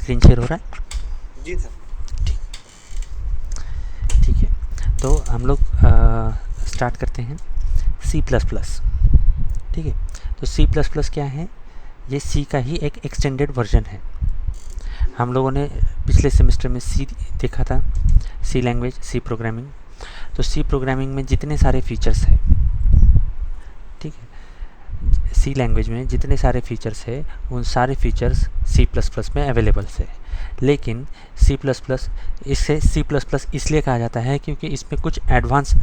Screen share हो रहा है? जी सर। ठीक है, तो हम लोग स्टार्ट करते हैं सी प्लस प्लस। ठीक है, तो सी प्लस प्लस क्या है? ये सी का ही एक एक्सटेंडेड वर्जन है। हम लोगों ने पिछले सेमेस्टर में सी देखा था, सी लैंग्वेज, सी प्रोग्रामिंग। तो सी प्रोग्रामिंग में जितने सारे फीचर्स हैं, ठीक है, सी लैंग्वेज में जितने सारे फीचर्स है उन सारे फीचर्स सी प्लस प्लस में अवेलेबल है। लेकिन सी प्लस प्लस, इसे सी प्लस प्लस इसलिए कहा जाता है क्योंकि इसमें कुछ एडवांस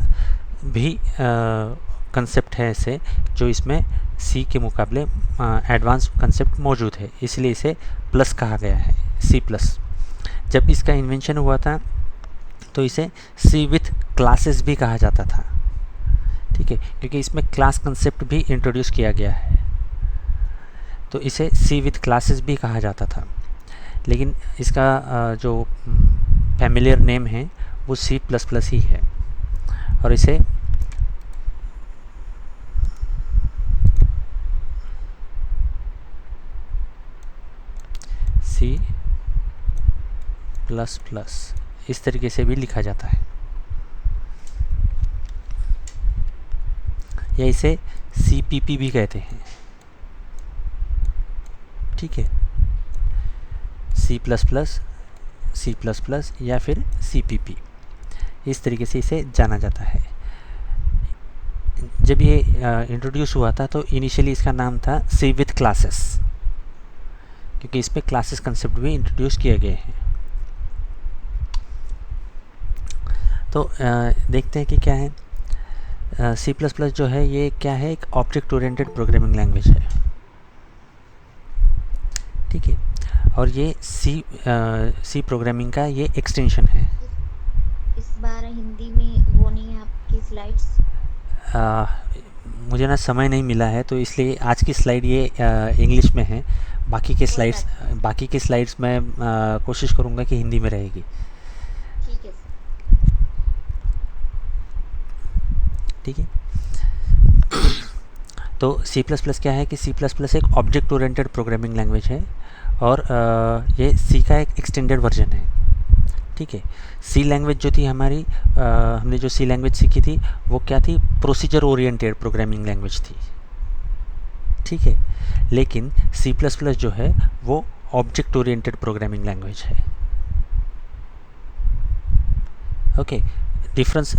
भी कंसेप्ट है ऐसे जो इसमें सी के मुकाबले एडवांस कंसेप्ट मौजूद है, इसलिए इसे प्लस कहा गया है, सी प्लस। जब इसका इन्वेंशन हुआ था तो इसे सी विथ क्लासेस भी कहा जाता था। ठीक है, क्योंकि इसमें क्लास कंसेप्ट भी इंट्रोड्यूस किया गया है, तो इसे सी विथ क्लासेस भी कहा जाता था। लेकिन इसका जो फैमिलियर नेम है वो सी प्लस प्लस ही है, और इसे सी प्लस प्लस इस तरीके से भी लिखा जाता है, या इसे CPP भी कहते हैं। ठीक है, C plus plus, C plus plus या फिर CPP, इस तरीके से इसे जाना जाता है। जब ये इंट्रोड्यूस हुआ था तो इनिशियली इसका नाम था सी विथ क्लासेस, क्योंकि इसमें क्लासेस कंसेप्ट भी इंट्रोड्यूस किए गए हैं। तो देखते हैं कि क्या है। सी प्लस प्लस जो है ये क्या है, एक ऑब्जेक्ट ओरिएंटेड प्रोग्रामिंग लैंग्वेज है। ठीक है, और ये सी प्रोग्रामिंग का ये एक्सटेंशन है। इस बार हिंदी में वो नहीं है आपकी स्लाइड्स? मुझे ना समय नहीं मिला है, तो इसलिए आज की स्लाइड ये इंग्लिश में है। बाकी के स्लाइड्स मैं कोशिश करूँगा कि हिंदी में रहेगी। ठीक है सर। ठीक है, तो सी प्लस प्लस क्या है कि सी प्लस प्लस एक ऑब्जेक्ट ओरिएंटेड प्रोग्रामिंग लैंग्वेज है, और ये सी का एक एक्सटेंडेड वर्जन है। ठीक है, सी लैंग्वेज जो थी हमारी, हमने जो सी लैंग्वेज सीखी थी वो क्या थी, प्रोसीजर ओरिएंटेड प्रोग्रामिंग लैंग्वेज थी। ठीक है, लेकिन सी प्लस प्लस जो है वो ऑब्जेक्ट ओरिएंटेड प्रोग्रामिंग लैंग्वेज है। ओके, डिफरेंस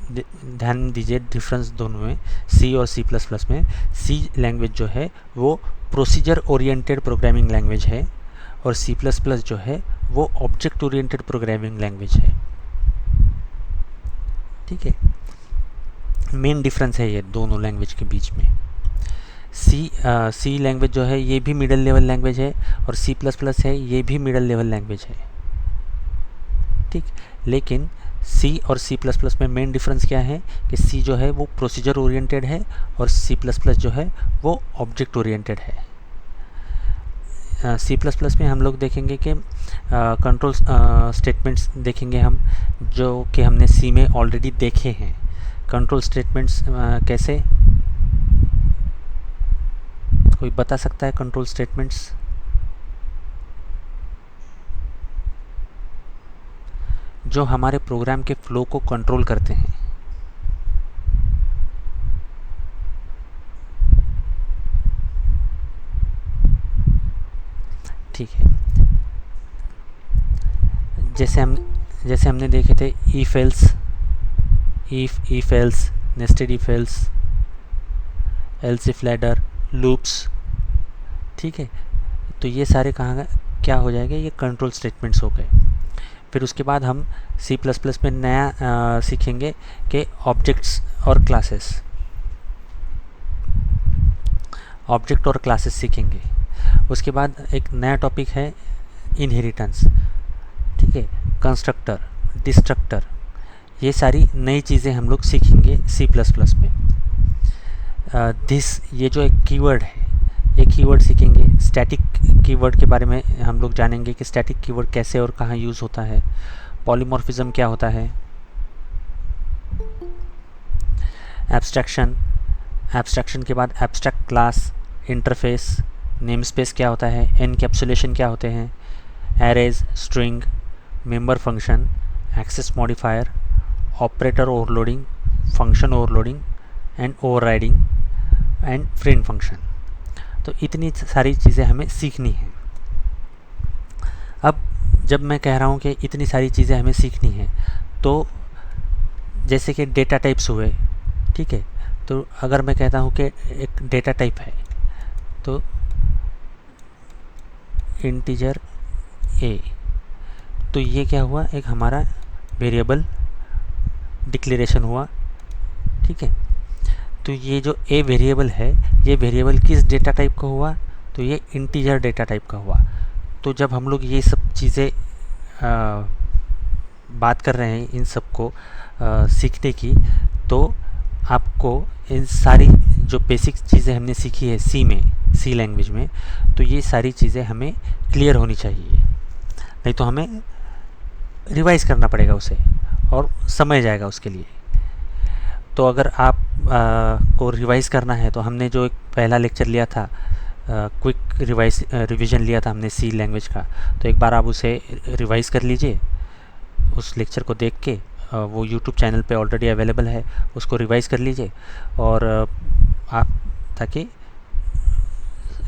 ध्यान दीजिए, डिफरेंस दोनों में, सी और सी प्लस प्लस में। सी लैंग्वेज जो है वो प्रोसीजर ओरिएंटेड प्रोग्रामिंग लैंग्वेज है, और सी प्लस प्लस जो है वो ऑब्जेक्ट ओरिएंटेड प्रोग्रामिंग लैंग्वेज है। ठीक है, मेन डिफरेंस है ये दोनों लैंग्वेज के बीच में। सी लैंग्वेज जो है ये भी मिडिल लेवल लैंग्वेज है, और सी प्लस प्लस है ये भी मिडिल लेवल लैंग्वेज है। ठीक, लेकिन सी और सी प्लस प्लस में मेन डिफरेंस क्या है कि सी जो है वो प्रोसीजर ओरिएंटेड है, और सी प्लस प्लस जो है वो ऑब्जेक्ट ओरिएंटेड है। सी प्लस प्लस में हम लोग देखेंगे कि कंट्रोल स्टेटमेंट्स देखेंगे हम, जो कि हमने सी में ऑलरेडी देखे हैं। कंट्रोल स्टेटमेंट्स कैसे, कोई बता सकता है? कंट्रोल स्टेटमेंट्स जो हमारे प्रोग्राम के फ्लो को कंट्रोल करते हैं। ठीक है, जैसे हमने देखे थे if else, if else, nested if else, else if ladder, loops. ठीक है, तो ये सारे कहाँ क्या हो जाएंगे, ये कंट्रोल स्टेटमेंट्स हो गए। फिर उसके बाद हम सी प्लस प्लस में नया सीखेंगे कि ऑब्जेक्ट्स और क्लासेस, ऑब्जेक्ट और क्लासेस सीखेंगे। उसके बाद एक नया टॉपिक है इनहेरिटेंस। ठीक है, कंस्ट्रक्टर, डिस्ट्रक्टर, ये सारी नई चीज़ें हम लोग सीखेंगे सी प्लस प्लस में। दिस, ये जो एक कीवर्ड है, ये कीवर्ड सीखेंगे। स्टैटिक कीवर्ड के बारे में हम लोग जानेंगे कि स्टैटिक कीवर्ड कैसे और कहाँ यूज़ होता है। पॉलीमॉर्फिज्म क्या होता है। एब्स्ट्रैक्शन, एब्स्ट्रैक्शन के बाद abstract class, interface, namespace क्या होता है, एनकैप्सुलेशन क्या होते हैं, arrays, string, member function, access modifier, operator overloading, function overloading and overriding and friend function. तो इतनी सारी चीज़ें हमें सीखनी हैं। अब जब मैं कह रहा हूँ कि इतनी सारी चीज़ें हमें सीखनी हैं, तो जैसे कि डेटा टाइप्स हुए, ठीक है, तो अगर मैं कहता हूँ कि एक डेटा टाइप है, तो इंटीजर ए, तो ये क्या हुआ, एक हमारा वेरिएबल डिक्लेरेशन हुआ, ठीक है। तो ये जो ए वेरिएबल है, ये वेरिएबल किस डेटा टाइप का हुआ, तो ये इंटीजर डेटा टाइप का हुआ। तो जब हम लोग ये सब चीज़ें बात कर रहे हैं इन सब को सीखने की, तो आपको इन सारी जो बेसिक चीज़ें हमने सीखी है सी लैंग्वेज में, तो ये सारी चीज़ें हमें क्लियर होनी चाहिए, नहीं तो हमें रिवाइज करना पड़ेगा उसे और समय जाएगा उसके लिए। तो अगर आप को रिवाइज करना है, तो हमने जो एक पहला लेक्चर लिया था, क्विक रिवीजन लिया था हमने सी लैंग्वेज का, तो एक बार आप उसे रिवाइज कर लीजिए, उस लेक्चर को देख के। वो यूट्यूब चैनल पे ऑलरेडी अवेलेबल है, उसको रिवाइज कर लीजिए, और आप ताकि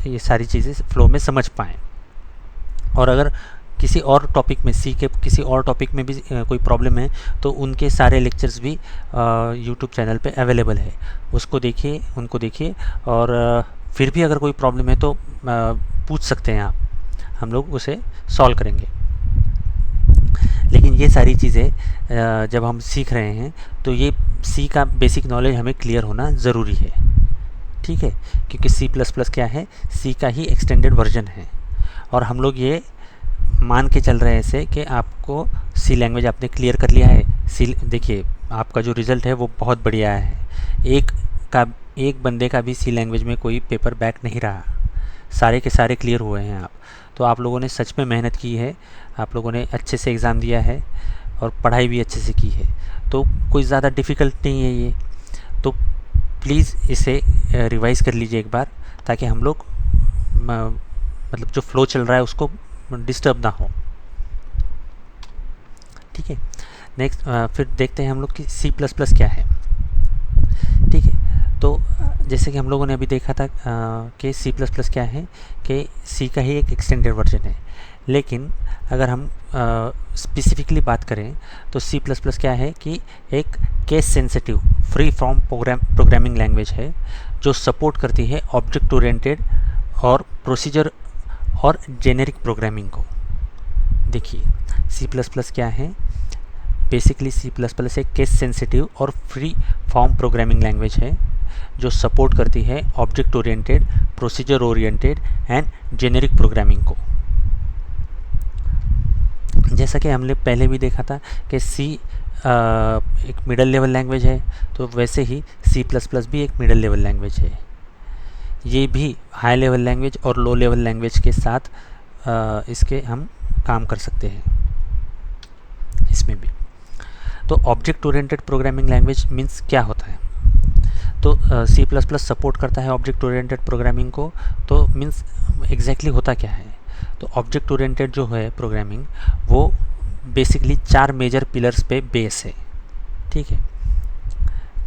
ये सारी चीज़ें फ्लो में समझ पाएँ। और अगर किसी और टॉपिक में, सी के किसी और टॉपिक में भी कोई प्रॉब्लम है, तो उनके सारे लेक्चर्स भी यूट्यूब चैनल पे अवेलेबल है, उसको देखिए, उनको देखिए, और फिर भी अगर कोई प्रॉब्लम है तो पूछ सकते हैं आप, हम लोग उसे सॉल्व करेंगे। लेकिन ये सारी चीज़ें जब हम सीख रहे हैं, तो ये सी का बेसिक नॉलेज हमें क्लियर होना ज़रूरी है, ठीक है, क्योंकि C++ क्या है, सी का ही एक्सटेंडेड वर्जन है। और हम लोग ये मान के चल रहे हैं ऐसे कि आपको सी लैंग्वेज आपने क्लियर कर लिया है। सी देखिए, आपका जो रिज़ल्ट है वो बहुत बढ़िया है। एक बंदे का भी सी लैंग्वेज में कोई पेपर बैक नहीं रहा, सारे के सारे क्लियर हुए हैं आप। तो आप लोगों ने सच में मेहनत की है, आप लोगों ने अच्छे से एग्ज़ाम दिया है और पढ़ाई भी अच्छे से की है, तो कोई ज़्यादा डिफ़िकल्ट नहीं है ये। तो प्लीज़ इसे रिवाइज़ कर लीजिए एक बार, ताकि हम लोग मतलब जो फ्लो चल रहा है उसको डिस्टर्ब ना हो, ठीक है। नेक्स्ट फिर देखते हैं हम लोग कि C++ क्या है, ठीक है। तो जैसे कि हम लोगों ने अभी देखा था कि C++ क्या है, कि सी का ही एक एक्सटेंडेड वर्जन है। लेकिन अगर हम स्पेसिफिकली बात करें, तो C++ क्या है कि एक case sensitive free form programming language है, जो सपोर्ट करती है ऑब्जेक्ट ओरिएंटेड और प्रोसीजर और जेनेरिक प्रोग्रामिंग को। देखिए, C++ क्या है, बेसिकली C++ एक केस सेंसिटिव और फ्री फॉर्म प्रोग्रामिंग लैंग्वेज है, जो सपोर्ट करती है object oriented, procedure oriented and generic programming को। जैसा कि हमने पहले भी देखा था कि सी एक मिडल लेवल लैंग्वेज है, तो वैसे ही C++ भी एक मिडल लेवल लैंग्वेज है। ये भी हाई लेवल लैंग्वेज और लो लेवल लैंग्वेज के साथ इसके हम काम कर सकते हैं इसमें भी। तो object oriented programming language means क्या होता है, तो C++ सपोर्ट करता है ऑब्जेक्ट ओरिएंटेड प्रोग्रामिंग को। तो मीन्स एग्जैक्टली होता क्या है, तो ऑब्जेक्ट ओरिएंटेड जो है प्रोग्रामिंग, वो बेसिकली 4 मेजर पिलर्स पे बेस है, ठीक है।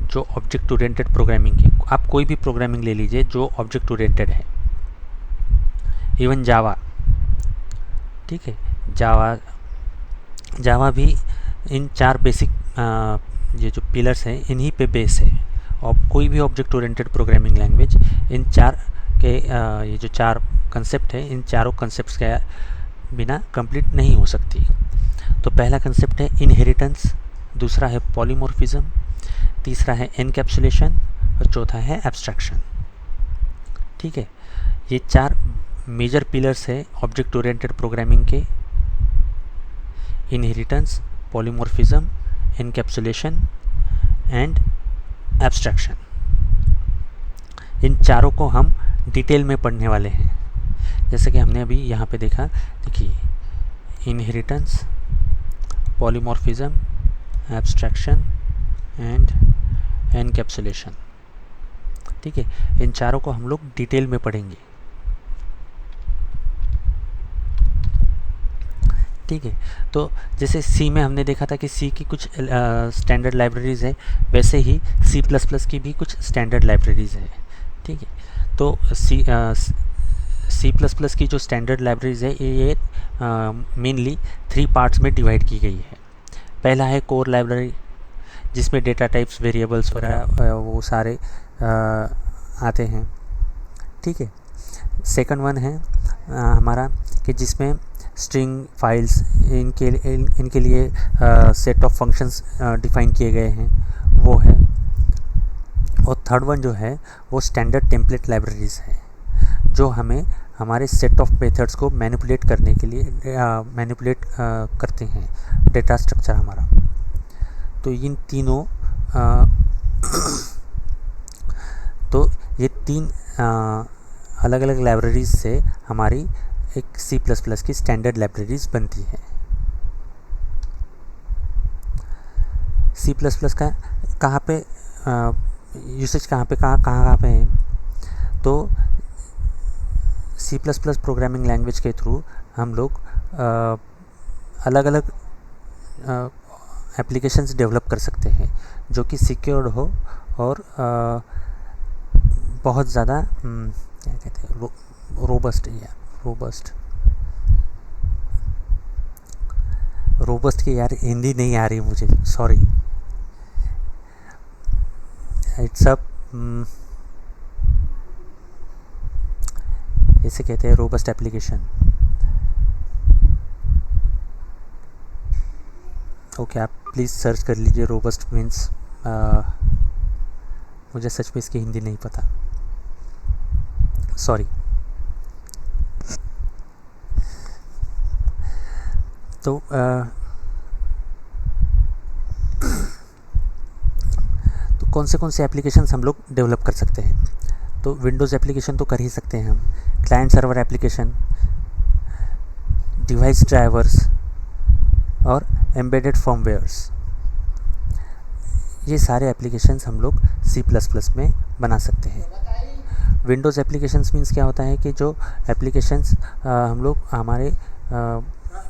जो ऑब्जेक्ट ओरिएंटेड प्रोग्रामिंग की, आप कोई भी प्रोग्रामिंग ले लीजिए जो ऑब्जेक्ट ओरिएंटेड है, इवन जावा, ठीक है, जावा भी इन 4 बेसिक ये जो पिलर्स हैं इन्हीं पे बेस है। और कोई भी object oriented programming language in 4 के ये जो 4 कंसेप्ट है, इन चारों कंसेप्ट्स के बिना कंप्लीट नहीं हो सकती। तो पहला कंसेप्ट है इनहेरिटेंस, दूसरा है पॉलीमॉर्फिज्म, तीसरा है एनकैप्सुलेशन और चौथा है एब्स्ट्रैक्शन, ठीक है। ये 4 मेजर पिलर्स है ऑब्जेक्ट ओरिएंटेड प्रोग्रामिंग के, inheritance, polymorphism, encapsulation and abstraction. इन चारों को हम डिटेल में पढ़ने वाले हैं, जैसे कि हमने अभी यहाँ पे देखा। देखिए, inheritance, polymorphism, abstraction and encapsulation, ठीक है। इन चारों को हम लोग डिटेल में पढ़ेंगे। ठीक है। तो जैसे सी में हमने देखा था कि सी की कुछ स्टैंडर्ड लाइब्रेरीज़ है, वैसे ही सी प्लस प्लस की भी कुछ स्टैंडर्ड लाइब्रेरीज़ है। ठीक है। तो सी प्लस प्लस की जो स्टैंडर्ड लाइब्रेरीज़ है ये मेनली 3 पार्ट्स में डिवाइड की गई है। पहला है कोर लाइब्रेरी, जिसमें डेटा टाइप्स, वेरिएबल्स वगैरह वो सारे आते हैं। ठीक है। सेकंड वन है हमारा कि जिसमें स्ट्रिंग फाइल्स इनके लिए सेट ऑफ फंक्शंस डिफाइन किए गए हैं, वो है। और थर्ड वन जो है वो स्टैंडर्ड टेम्पलेट लाइब्रेरीज़ है, जो हमें हमारे सेट ऑफ मेथड्स को मैनिपुलेट करने के लिए मैनिपुलेट करते हैं डेटा स्ट्रक्चर हमारा। तो इन तीनों तो ये 3 अलग अलग लाइब्रेरीज़ से हमारी एक सी प्लस प्लस की स्टैंडर्ड लाइब्रेरीज़ बनती है। सी प्लस प्लस का कहाँ पे यूसेज कहाँ पे है? तो C plus plus programming language के थ्रू हम लोग अलग अलग एप्लीकेशंस डेवलप कर सकते हैं जो कि सिक्योर्ड हो और बहुत ज़्यादा क्या कहते हैं, रोबस्ट की यार हिंदी नहीं आ रही मुझे, सॉरी। इट्स अ इसे कहते हैं रोबस्ट एप्लीकेशन। ओके, आप प्लीज़ सर्च कर लीजिए रोबस्ट मीन्स। मुझे सच में इसकी हिंदी नहीं पता, सॉरी। तो कौन से एप्लीकेशंस हम लोग डेवलप कर सकते हैं? तो विंडोज़ एप्लीकेशन तो कर ही सकते हैं हम, client server application, device drivers और एम्बेडेड फर्मवेयर्स, ये सारे एप्लीकेशंस हम लोग सी प्लस प्लस में बना सकते हैं। विंडोज़ एप्लीकेशंस मीन्स क्या होता है कि जो एप्लीकेशंस हम लोग हमारे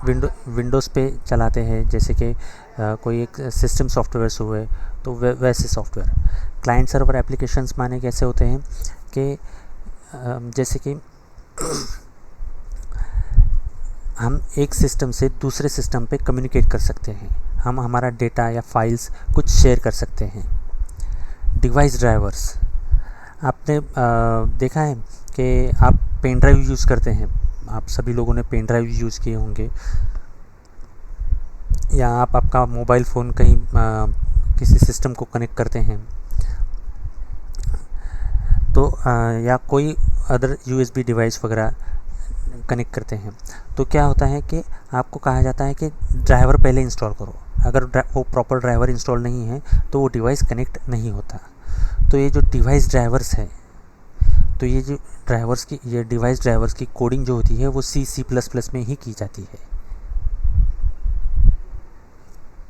विंडोज़ पे चलाते हैं, जैसे कि कोई एक सिस्टम सॉफ्टवेयर्स हुए तो वैसे सॉफ्टवेयर। क्लाइंट सर्वर एप्लीकेशंस माने कैसे होते हैं कि जैसे कि हम एक सिस्टम से दूसरे सिस्टम पे कम्युनिकेट कर सकते हैं, हम हमारा डेटा या फाइल्स कुछ शेयर कर सकते हैं। डिवाइस ड्राइवर्स, आपने देखा है कि आप पेन ड्राइव यूज़ करते हैं, आप सभी लोगों ने पेन ड्राइव यूज़ किए होंगे, या आप आपका मोबाइल फ़ोन कहीं किसी सिस्टम को कनेक्ट करते हैं, तो या कोई अदर यूएसबी डिवाइस वगैरह कनेक्ट करते हैं, तो क्या होता है कि आपको कहा जाता है कि ड्राइवर पहले इंस्टॉल करो। अगर वो प्रॉपर ड्राइवर इंस्टॉल नहीं है तो वो डिवाइस कनेक्ट नहीं होता। तो ये जो डिवाइस ड्राइवर्स है, तो ये डिवाइस ड्राइवर्स की कोडिंग जो होती है वो सी प्लस प्लस में ही की जाती है।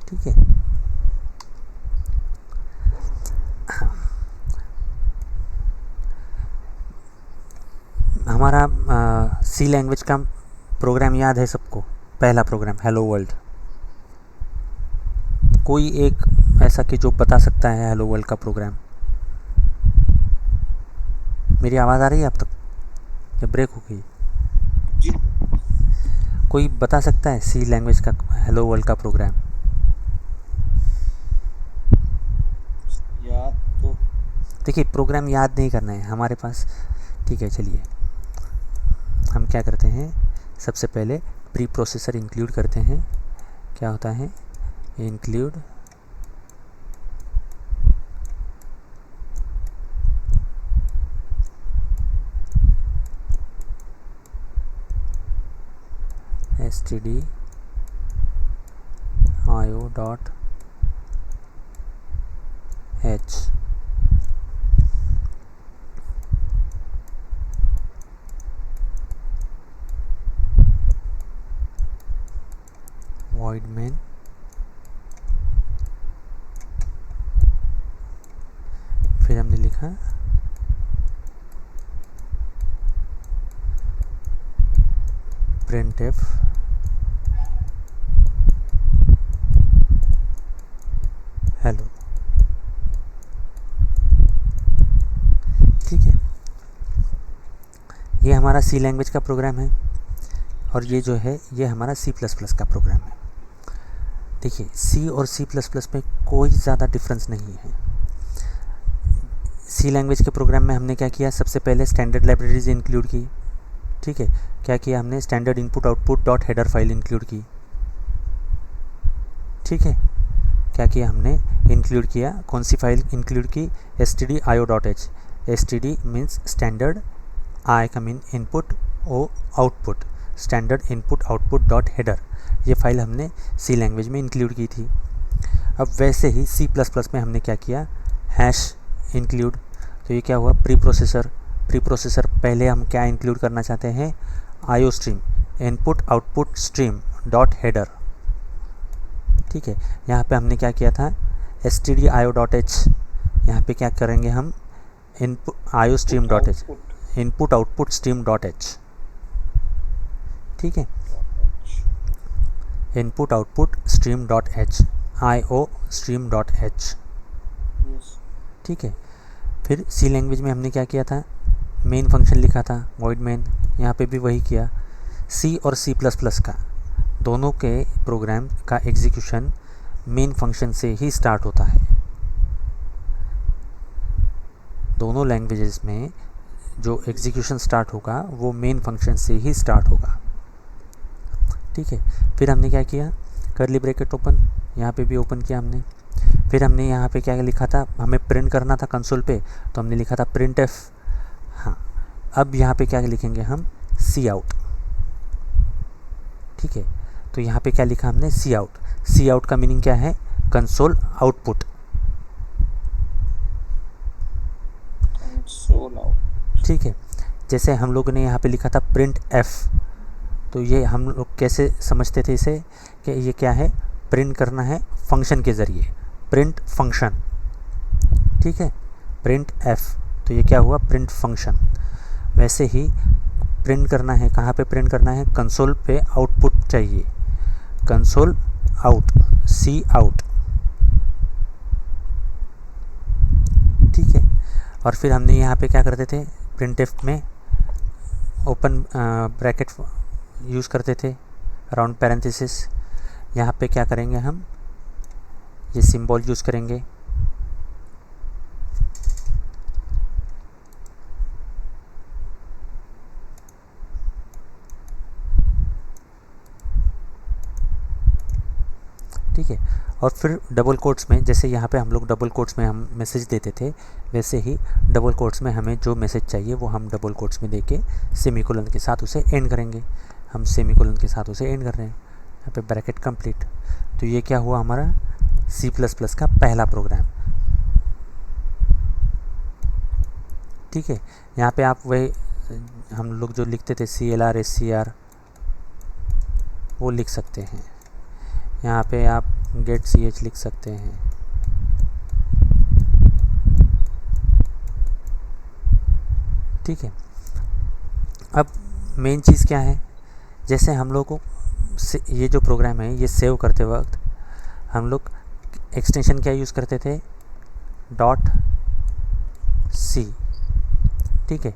ठीक है। हमारा सी लैंग्वेज का प्रोग्राम याद है सबको? पहला प्रोग्राम हेलो वर्ल्ड। कोई एक ऐसा कि जो बता सकता है हेलो वर्ल्ड का प्रोग्राम? मेरी आवाज़ आ रही है आप तक या ब्रेक हो गई? कोई बता सकता है सी लैंग्वेज का हेलो वर्ल्ड का प्रोग्राम? याद तो देखिए, प्रोग्राम याद नहीं करना है हमारे पास। ठीक है, चलिए हम क्या करते हैं, सबसे पहले प्री प्रोसेसर इंक्लूड करते हैं। क्या होता है? इंक्लूड stdio.h void main फिर हमने लिखा printf हमारा सी लैंग्वेज का प्रोग्राम है और ये जो है ये हमारा सी प्लस प्लस का प्रोग्राम है। देखिए सी और सी प्लस प्लस में कोई ज़्यादा डिफरेंस नहीं है। सी लैंग्वेज के प्रोग्राम में हमने क्या किया, सबसे पहले स्टैंडर्ड लाइब्रेरीज इंक्लूड की। ठीक है, क्या किया हमने, standard input output dot header file include की। ठीक है, क्या किया हमने, इंक्लूड किया, कौन सी फाइल इंक्लूड की, stdio.h। std means standard, I का mean input, O output, standard input output dot header, ये फाइल हमने सी लैंग्वेज में इंक्लूड की थी। अब वैसे ही सी प्लस प्लस में हमने क्या किया, हैश इंक्लूड। तो ये क्या हुआ, प्री प्रोसेसर। प्री प्रोसेसर पहले हम क्या इंक्लूड करना चाहते हैं, IO stream, input output stream dot header. ठीक है, यहाँ पे हमने क्या किया था, stdio.h, यहाँ पे क्या करेंगे हम, input IO stream dot H, input output stream dot H. ठीक है, input output stream dot H, IO stream dot H. ठीक है, फिर सी लैंग्वेज में हमने क्या किया था, मेन फंक्शन लिखा था, वॉइड मेन, यहाँ पे भी वही किया। सी और सी प्लस प्लस का दोनों के प्रोग्राम का एग्जीक्यूशन मेन फंक्शन से ही स्टार्ट होता है। दोनों लैंग्वेजेस में जो एग्जीक्यूशन स्टार्ट होगा वो मेन फंक्शन से ही स्टार्ट होगा। ठीक है, फिर हमने क्या किया, कर्ली ब्रैकेट ओपन, यहाँ पे भी ओपन किया हमने। फिर हमने यहाँ पे क्या लिखा था, हमें प्रिंट करना था कंसोल पे, तो हमने लिखा था प्रिंट एफ। हाँ, अब यहाँ पे क्या लिखेंगे हम, सी आउट। ठीक है, तो यहाँ पे क्या लिखा हमने, सी आउट। सी आउट का मीनिंग क्या है, कंसोल आउटपुट। ठीक है, जैसे हम लोगों ने यहाँ पे लिखा था प्रिंट एफ, तो ये हम लोग कैसे समझते थे इसे, कि ये क्या है, प्रिंट करना है फंक्शन के ज़रिए, प्रिंट फंक्शन। ठीक है, प्रिंट एफ, तो ये क्या हुआ, प्रिंट फंक्शन। वैसे ही प्रिंट करना है, कहाँ पे प्रिंट करना है, कंसोल पे आउटपुट चाहिए, कंसोल आउट, सी आउट। ठीक है, और फिर हमने यहाँ पे क्या करते थे, प्रिंट एफ में ओपन ब्रैकेट यूज़ करते थे, अराउंड पैरेंथेसिस। यहाँ पे क्या करेंगे हम, ये सिंबल यूज़ करेंगे। ठीक है, और फिर डबल कोट्स में, जैसे यहाँ पे हम लोग डबल कोट्स में हम मैसेज देते थे, वैसे ही डबल कोट्स में हमें जो मैसेज चाहिए वो हम डबल कोट्स में देके सेमीकोलन के साथ उसे एंड करेंगे। हम सेमीकोलन के साथ उसे एंड कर रहे हैं, यहाँ पे ब्रैकेट कंप्लीट। तो ये क्या हुआ हमारा सी प्लस प्लस का पहला प्रोग्राम। ठीक है, यहाँ पे आप वही हम लोग जो लिखते थे CLR SCR वो लिख सकते हैं। यहाँ पे आप गेट CH लिख सकते हैं। ठीक है, अब मेन चीज़ क्या है, जैसे हम लोग को ये जो प्रोग्राम है ये सेव करते वक्त हम लोग एक्सटेंशन क्या यूज़ करते थे, .c। ठीक है,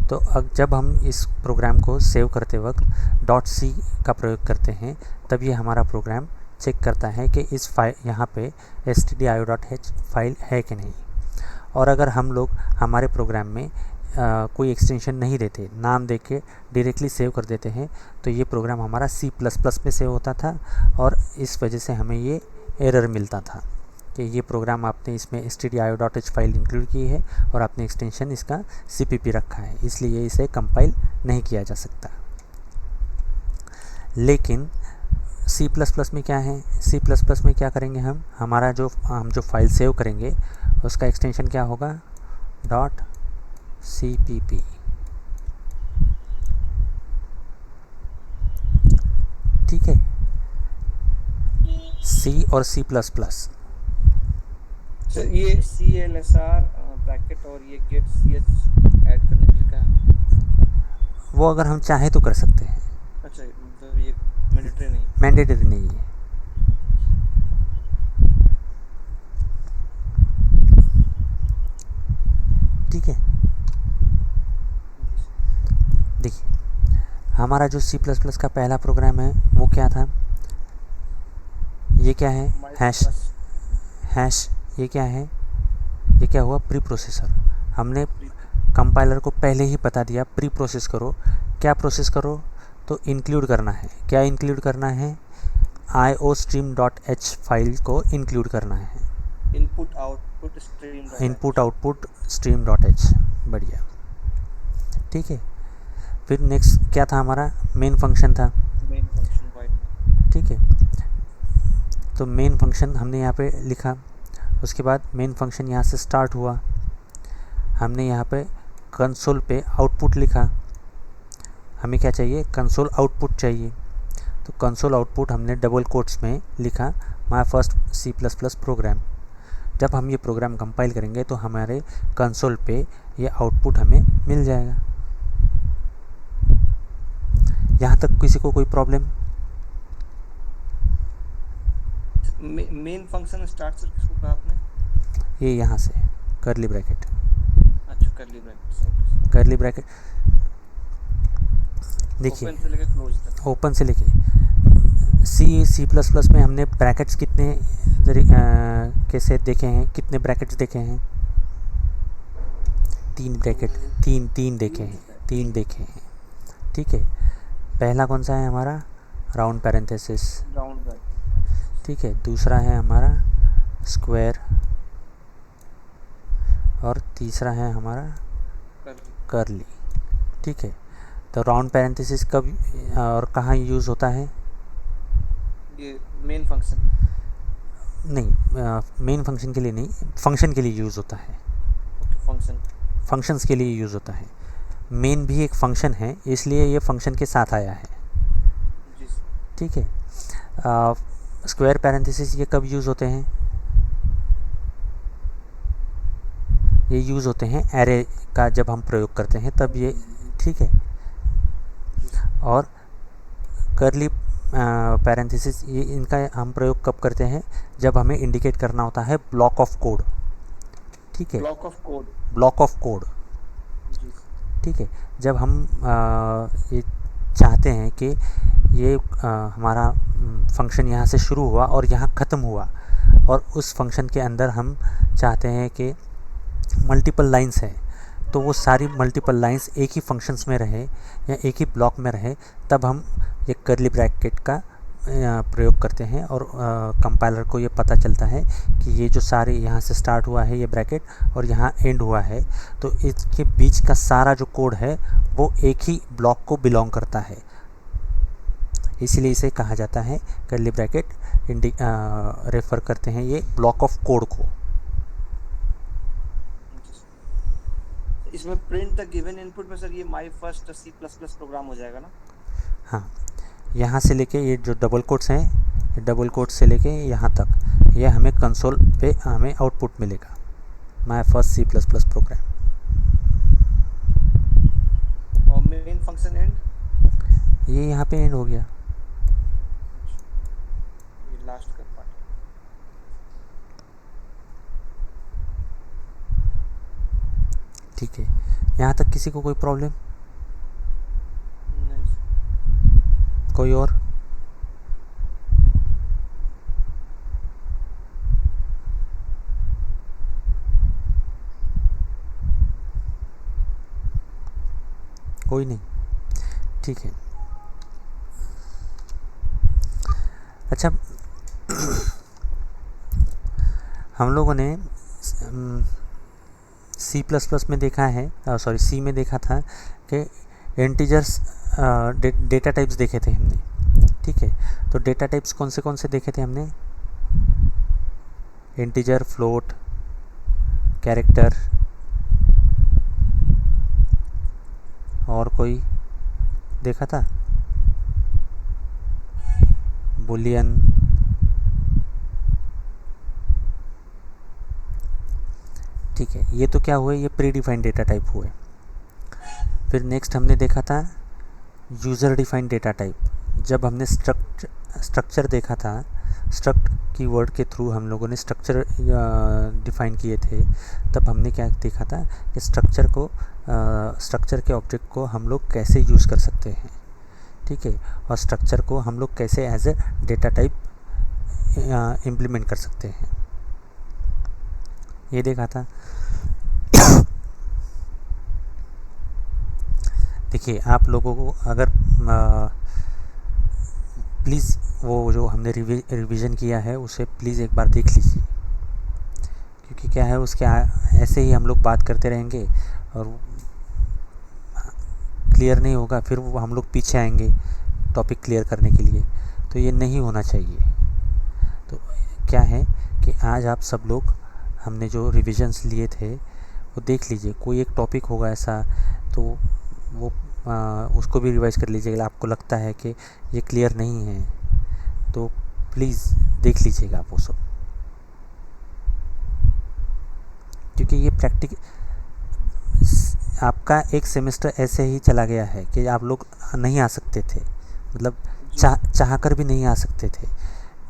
तो अब जब हम इस प्रोग्राम को सेव करते वक्त .c का प्रयोग करते हैं तब ये हमारा प्रोग्राम चेक करता है कि इस फाइल यहाँ पे stdio.h फाइल है कि नहीं। और अगर हम लोग हमारे प्रोग्राम में कोई एक्सटेंशन नहीं देते, नाम दे के डायरेक्टली सेव कर देते हैं, तो ये प्रोग्राम हमारा C++ में सेव होता था और इस वजह से हमें ये एरर मिलता था कि ये प्रोग्राम आपने इसमें stdio.h फाइल इंक्लूड की है और आपने एक्सटेंशन इसका CPP रखा है, इसलिए इसे कंपाइल नहीं किया जा सकता। लेकिन C++ में क्या है, C++ में क्या करेंगे हम, हमारा जो फाइल सेव करेंगे उसका एक्सटेंशन क्या होगा, .cpp। ठीक है, C और C++। सर ये CLSR ब्रैकेट और ये गेट CH ऐड करने के लिए क्या है? वो अगर हम चाहें तो कर सकते हैं। अच्छा, मतलब ये मैंडेटरी नहीं? मैंडेटरी नहीं है। ठीक है, हमारा जो सी प्लस प्लस का पहला प्रोग्राम है वो क्या था, ये क्या है, My हैश first हैश, ये क्या है, ये क्या हुआ, प्री प्रोसेसर। हमने pre- कंपाइलर को पहले ही बता दिया प्री प्रोसेस करो। क्या प्रोसेस करो, तो इंक्लूड करना है। क्या इंक्लूड करना है, iostream.h फाइल को इंक्लूड करना है, input output stream.h input output stream.h। बढ़िया, ठीक है। फिर नेक्स्ट क्या था, हमारा मेन फंक्शन था, main function while ठीक है। तो मेन फंक्शन हमने यहाँ पे लिखा, उसके बाद मेन फंक्शन यहाँ से स्टार्ट हुआ, हमने यहाँ पे कंसोल पे आउटपुट लिखा। हमें क्या चाहिए, कंसोल आउटपुट चाहिए, तो कंसोल आउटपुट हमने डबल कोट्स में लिखा, my first C plus plus program. जब हम ये प्रोग्राम कंपाइल करेंगे तो हमारे कंसोल पे ये आउटपुट हमें मिल जाएगा। यहाँ तक किसी को कोई problem? Main function start sir किसको कहा आपने? ये यहाँ से करली ब्रैकेट, अच्छा करली ब्रैकेट, करली ब्रैकेट देखिए, ओपन से लेकर क्लोज तक। ओपन से लेके सी प्लस प्लस में हमने ब्रैकेट्स कितने कैसे देखे हैं, कितने ब्रैकेट्स देखे हैं, 3 ब्रैकेट, तीन देखे हैं, 3 देखे हैं, ठीक है। पहला कौन सा है हमारा, राउंड पैरेंथेसिस, राउंड ब्रैकेट, ठीक है। दूसरा है हमारा स्क्वायर, और तीसरा है हमारा करली, ठीक है। तो राउंड पैरेंथेसिस कब और कहाँ यूज़ होता है? ये मेन फंक्शन, नहीं, मेन फंक्शन के लिए नहीं, फंक्शन के लिए यूज़ होता है, ओके फंक्शन, फंक्शंस के लिए यूज़ होता है। मेन भी एक फंक्शन है, इसलिए ये फंक्शन के साथ आया है, जी ठीक है। स्क्वायर पैरेंथेसिस ये कब यूज़ होते हैं? ये यूज़ होते हैं एरे का जब हम प्रयोग करते हैं तब ये, ठीक है। और करली पैरेंथेसिस ये इनका हम प्रयोग कब करते हैं, जब हमें इंडिकेट करना होता है ब्लॉक ऑफ कोड, ठीक है, block of code, block of code, जी ठीक है। जब हम ये चाहते हैं कि ये हमारा फंक्शन यहाँ से शुरू हुआ और यहाँ ख़त्म हुआ, और उस फंक्शन के अंदर हम चाहते हैं कि मल्टीपल लाइंस है, तो वो सारी मल्टीपल लाइंस एक ही फंक्शंस में रहे या एक ही ब्लॉक में रहे, तब हम ये करली ब्रैकेट का प्रयोग करते हैं। और कंपाइलर को ये पता चलता है कि ये जो सारे यहाँ से स्टार्ट हुआ है ये ब्रैकेट और यहाँ एंड हुआ है, तो इसके बीच का सारा जो कोड है वो एक ही ब्लॉक को बिलोंग करता है, इसीलिए इसे कहा जाता है करली ब्रैकेट। रेफ़र करते हैं ये ब्लॉक ऑफ कोड को। इसमें प्रिंट द गिवन इनपुट में सर ये my first C plus plus program हो जाएगा ना? हाँ, यहाँ से लेके ये जो डबल कोट्स हैं, ये डबल कोट्स से लेके यहाँ तक ये हमें कंसोल पे हमें आउटपुट मिलेगा, my first C plus plus program. और मेन फंक्शन एंड, ये यहाँ पे एंड हो गया, ये लास्ट का पार्ट, ठीक है। यहाँ तक किसी को कोई प्रॉब्लम? नहीं कोई और? कोई नहीं, ठीक है। अच्छा, हम लोगों ने सी प्लस प्लस में देखा है, सॉरी सी में देखा था कि इंटीजर्स डेटा टाइप्स देखे थे हमने, ठीक है। तो डेटा टाइप्स कौन से देखे थे हमने? इंटीजर, फ्लोट, कैरेक्टर, और कोई देखा था? बुलियन, ठीक है। ये तो क्या हुए, ये प्री डिफाइंड डेटा टाइप हुए। फिर नेक्स्ट हमने देखा था यूज़र डिफाइंड डेटा टाइप। जब हमने स्ट्रक्चर देखा था, स्ट्रक्ट कीवर्ड के थ्रू हम लोगों ने स्ट्रक्चर डिफाइन किए थे, तब हमने क्या देखा था कि स्ट्रक्चर के ऑब्जेक्ट को हम लोग कैसे यूज़ कर सकते हैं। ठीक है, और स्ट्रक्चर को हम लोग कैसे as a data type implement कर सकते हैं, ये देखा था। देखिए आप लोगों को अगर प्लीज़ वो जो हमने रिवीजन किया है उसे प्लीज़ एक बार देख लीजिए, क्योंकि क्या है उसके ऐसे ही हम लोग बात करते रहेंगे और क्लियर नहीं होगा, फिर वो हम लोग पीछे आएंगे टॉपिक क्लियर करने के लिए, तो ये नहीं होना चाहिए। तो क्या है कि आज आप सब लोग हमने जो रिविजन्स लिए थे वो देख लीजिए, कोई एक टॉपिक होगा ऐसा तो वो उसको भी रिवाइज़ कर लीजिएगा। आपको लगता है कि ये क्लियर नहीं है तो प्लीज़ देख लीजिएगा आप वो सब, क्योंकि ये आपका एक सेमेस्टर ऐसे ही चला गया है कि आप लोग नहीं आ सकते थे, मतलब चाह कर भी नहीं आ सकते थे।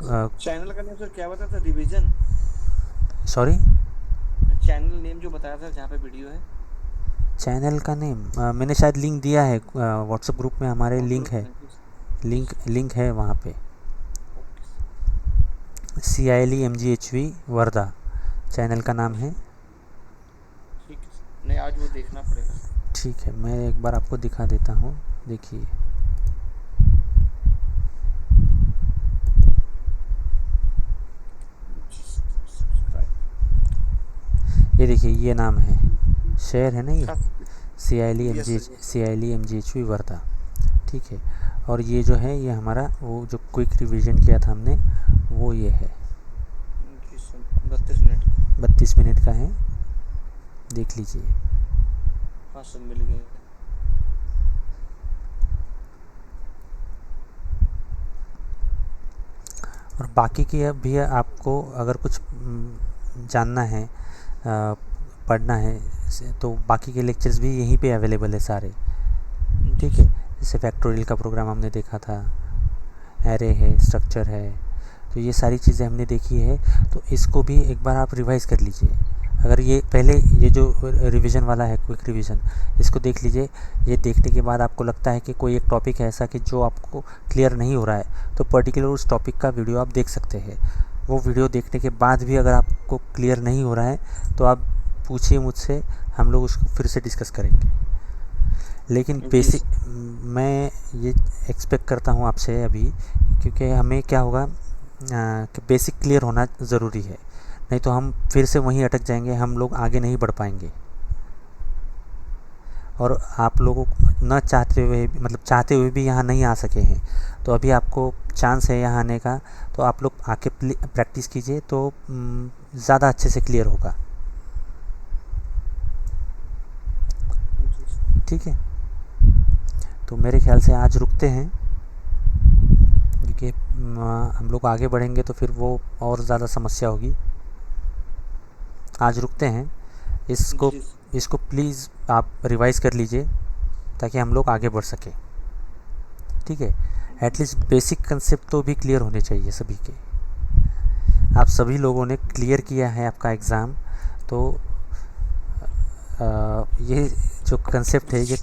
चैनल का नेम सर क्या बताया था? रिवीजन? सॉरी, चैनल नेम जो बताया था जहाँ पे वीडियो है, चैनल का नेम मैंने शायद लिंक दिया है व्हाट्सएप ग्रुप में, हमारे लिंक है, लिंक है वहाँ पे। CILE-MGHV वर्धा चैनल का नाम है। ठीक है, नहीं आज वो देखना पड़ेगा। ठीक है, मैं एक बार आपको दिखा देता हूँ, देखिए ये देखिए ये नाम है, शेयर है ना ये, CILE-MGHV वर्धा, ठीक है। और ये जो है ये हमारा वो जो क्विक रिवीजन किया था हमने वो ये है 32 मिनट का है, देख लीजिए। हाँ सब मिल गए। और बाकी की भी आपको अगर कुछ जानना है, पढ़ना है, तो बाकी के लेक्चर्स भी यहीं पे अवेलेबल है सारे, ठीक है। जैसे फैक्टोरियल का प्रोग्राम हमने देखा था, एरे है, स्ट्रक्चर है, तो ये सारी चीज़ें हमने देखी है, तो इसको भी एक बार आप रिवाइज़ कर लीजिए। अगर ये पहले ये जो रिवीजन वाला है क्विक रिवीजन, इसको देख लीजिए। ये देखने के बाद आपको लगता है कि कोई एक टॉपिक है ऐसा कि जो आपको क्लियर नहीं हो रहा है, तो पर्टिकुलर उस टॉपिक का वीडियो आप देख सकते हैं। वो वीडियो देखने के बाद भी अगर आपको क्लियर नहीं हो रहा है तो आप पूछिए मुझसे, हम लोग उसको फिर से डिस्कस करेंगे। लेकिन बेसिक मैं ये एक्सपेक्ट करता हूँ आपसे अभी, क्योंकि हमें क्या होगा कि बेसिक क्लियर होना ज़रूरी है, नहीं तो हम फिर से वहीं अटक जाएंगे, हम लोग आगे नहीं बढ़ पाएंगे। और आप लोगों को न चाहते हुए, मतलब चाहते हुए भी यहाँ नहीं आ सके हैं, तो अभी आपको चांस है यहाँ आने का, तो आप लोग आके प्रैक्टिस कीजिए, तो ज़्यादा अच्छे से क्लियर होगा, ठीक है। तो मेरे ख्याल से आज रुकते हैं, क्योंकि हम लोग आगे बढ़ेंगे तो फिर वो और ज़्यादा समस्या होगी। आज रुकते हैं, इसको प्लीज़ आप रिवाइज़ कर लीजिए ताकि हम लोग आगे बढ़ सकें, ठीक है। एटलीस्ट बेसिक कंसेप्ट तो भी क्लियर होने चाहिए सभी के। आप सभी लोगों ने क्लियर किया है आपका एग्ज़ाम, तो ये जो कंसेप्ट है ये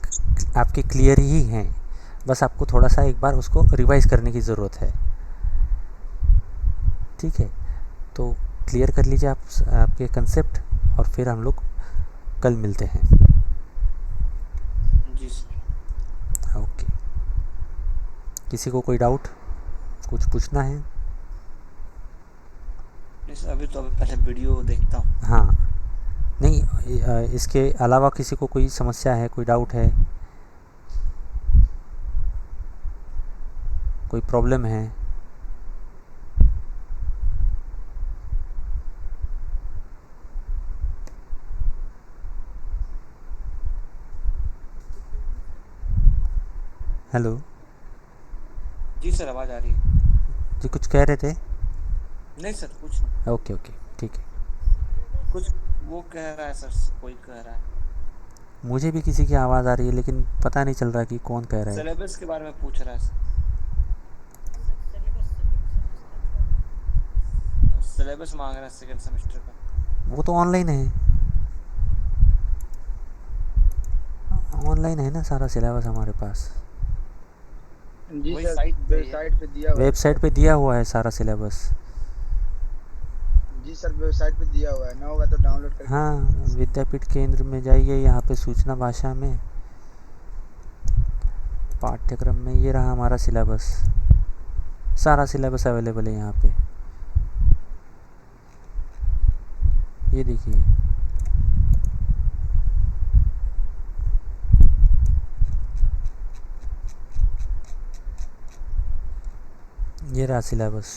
आपके क्लियर ही हैं, बस आपको थोड़ा सा एक बार उसको रिवाइज़ करने की ज़रूरत है, ठीक है। तो क्लियर कर लीजिए आप आपके कंसेप्ट, और फिर हम लोग कल मिलते हैं। जी सर। ओके, किसी को कोई डाउट, कुछ पूछना है? नहीं सर, अभी पहले वीडियो देखता हूँ। हाँ, नहीं इसके अलावा किसी को कोई समस्या है, कोई डाउट है, कोई प्रॉब्लम है? हेलो जी सर, आवाज़ आ रही है। जी, कुछ कह रहे थे? नहीं सर, कुछ नहीं। ओके ओके, ठीक है। कुछ वो कह रहा है सर, कोई कह रहा है। मुझे भी किसी की आवाज़ आ रही है, लेकिन पता नहीं चल रहा कि कौन कह रहा है। सिलेबस के बारे में पूछ रहा है सर। सिलेबस मांग रहा है सेकंड सेमेस्टर का। वो तो ऑनलाइन है, ऑनलाइन है ना सारा सिलेबस हमारे पास। जी वही सर, साइट पे है। वेबसाइट पे दिया हुआ है वेबसाइट सर। पे दिया हुआ है सारा सिलेबस। जी सर, वेबसाइट पे दिया हुआ है, ना होगा तो डाउनलोड करके हाँ, देख लीजिए। विद्यापीठ केंद्र में जाइए, यहाँ पे सूचना भाषा में पाठ्यक्रम में ये रहा हमारा सिलेबस। सारा सिलेबस अवेलेबल है यहाँ पे, ये देखिए। ये रहा सिलेबस।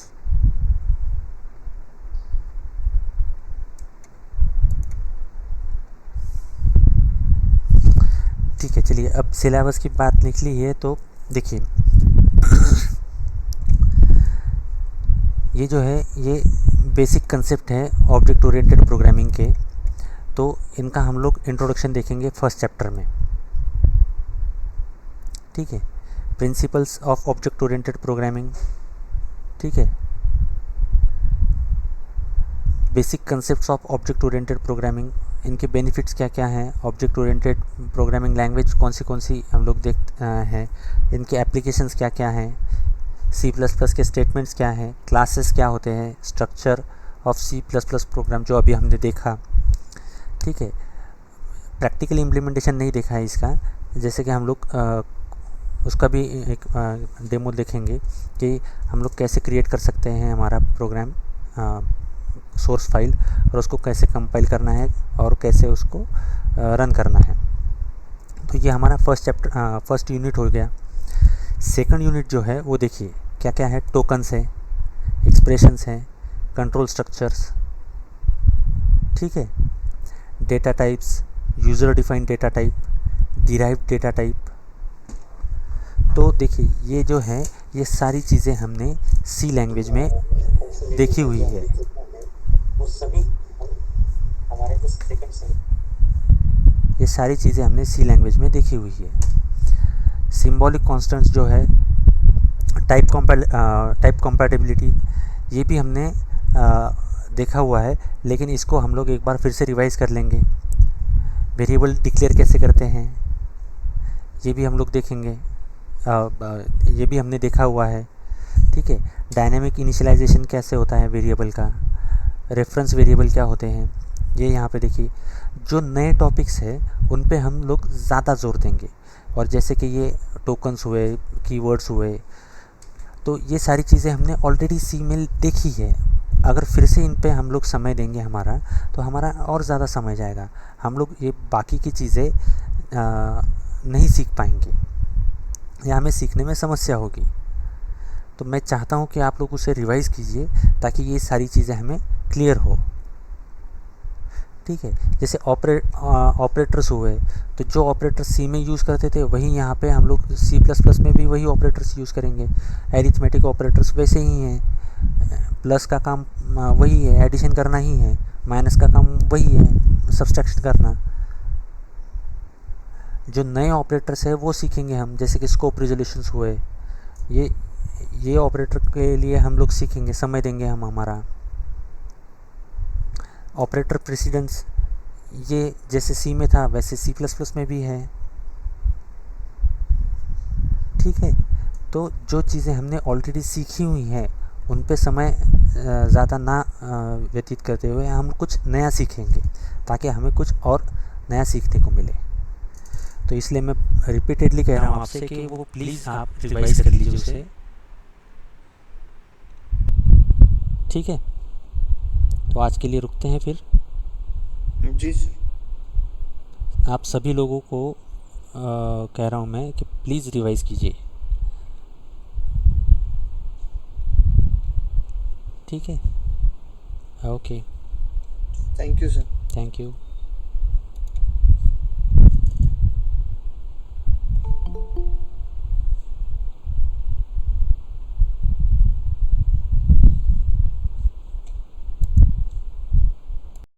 ठीक है, चलिए अब सिलेबस की बात निकली है तो देखिए ये जो है ये बेसिक कंसेप्ट है ऑब्जेक्ट ओरिएंटेड प्रोग्रामिंग के। तो इनका हम लोग इंट्रोडक्शन देखेंगे फर्स्ट चैप्टर में। ठीक है, principles of object oriented programming. ठीक है, basic concepts of object oriented programming, इनके बेनिफिट्स क्या क्या हैं, ऑब्जेक्ट ओरिएंटेड प्रोग्रामिंग लैंग्वेज कौन सी हम लोग देख हैं, इनके एप्लीकेशंस क्या क्या हैं, C++ के स्टेटमेंट्स क्या हैं, क्लासेस क्या होते हैं, स्ट्रक्चर ऑफ C++ प्रोग्राम जो अभी हमने देखा। ठीक है, प्रैक्टिकल इम्प्लीमेंटेशन नहीं देखा है इसका, जैसे कि हम लोग उसका भी एक डेमो देखेंगे कि हम लोग कैसे क्रिएट कर सकते हैं हमारा प्रोग्राम सोर्स फाइल, और उसको कैसे कंपाइल करना है और कैसे उसको रन करना है। तो ये हमारा फर्स्ट यूनिट हो गया। सेकंड यूनिट जो है वो देखिए क्या क्या है, टोकन्स है, एक्सप्रेशंस हैं, कंट्रोल स्ट्रक्चर्स। ठीक है, data types, user defined data type, derived data type. तो देखिए ये जो है ये सारी चीज़ें हमने सी लैंग्वेज में देखी हुई है। ये सारी चीज़ें हमने सी लैंग्वेज में देखी हुई है। सिंबॉलिक कॉन्स्टेंट्स जो है, टाइप कंपैटिबिलिटी, ये भी हमने देखा हुआ है, लेकिन इसको हम लोग एक बार फिर से रिवाइज़ कर लेंगे। वेरिएबल डिक्लेयर कैसे करते हैं ये भी हम लोग देखेंगे, ये भी हमने देखा हुआ है। ठीक है, डायनेमिक इनिशियलाइजेशन कैसे होता है वेरिएबल का, रेफरेंस वेरिएबल क्या होते हैं, ये यहाँ पे देखिए। जो नए टॉपिक्स है उन पे हम लोग ज़्यादा जोर देंगे, और जैसे कि ये टोकन्स हुए, कीवर्ड्स हुए, तो ये सारी चीज़ें हमने ऑलरेडी सी में देखी है। अगर फिर से इन पे हम लोग समय देंगे हमारा, तो हमारा और ज़्यादा समय जाएगा, हम लोग ये बाकी की चीज़ें नहीं सीख पाएंगे या हमें सीखने में समस्या होगी। तो मैं चाहता हूँ कि आप लोग उसे रिवाइज़ कीजिए ताकि ये सारी चीज़ें हमें क्लियर हो। ठीक है, जैसे ऑपरेटर्स हुए, तो जो ऑपरेटर सी में यूज़ करते थे वही यहाँ पे हम लोग C++ में भी वही ऑपरेटर्स यूज़ करेंगे। एरिथमेटिक ऑपरेटर्स वैसे ही हैं, प्लस का काम वही है, एडिशन करना ही है, माइनस का काम वही है, सब्सट्रैक्शन करना। जो नए ऑपरेटर्स है वो सीखेंगे हम, जैसे कि स्कोप रिजोल्यूशंस हुए, ये ऑपरेटर के लिए हम लोग सीखेंगे, समय देंगे हम हमारा। ऑपरेटर प्रेसिडेंस, ये जैसे सी में था वैसे C++ में भी है। ठीक है, तो जो चीज़ें हमने ऑलरेडी सीखी हुई हैं उन पे समय ज़्यादा ना व्यतीत करते हुए हम कुछ नया सीखेंगे ताकि हमें कुछ और नया सीखने को मिले। तो इसलिए मैं रिपीटेडली कह रहा हूँ आपसे कि वो प्लीज़ आप रिवाइज कर लीजिए उसे। ठीक है, तो आज के लिए रुकते हैं फिर। जी सर। आप सभी लोगों को कह रहा हूँ मैं कि प्लीज़ रिवाइज कीजिए। ठीक है, okay, thank you sir. Thank you.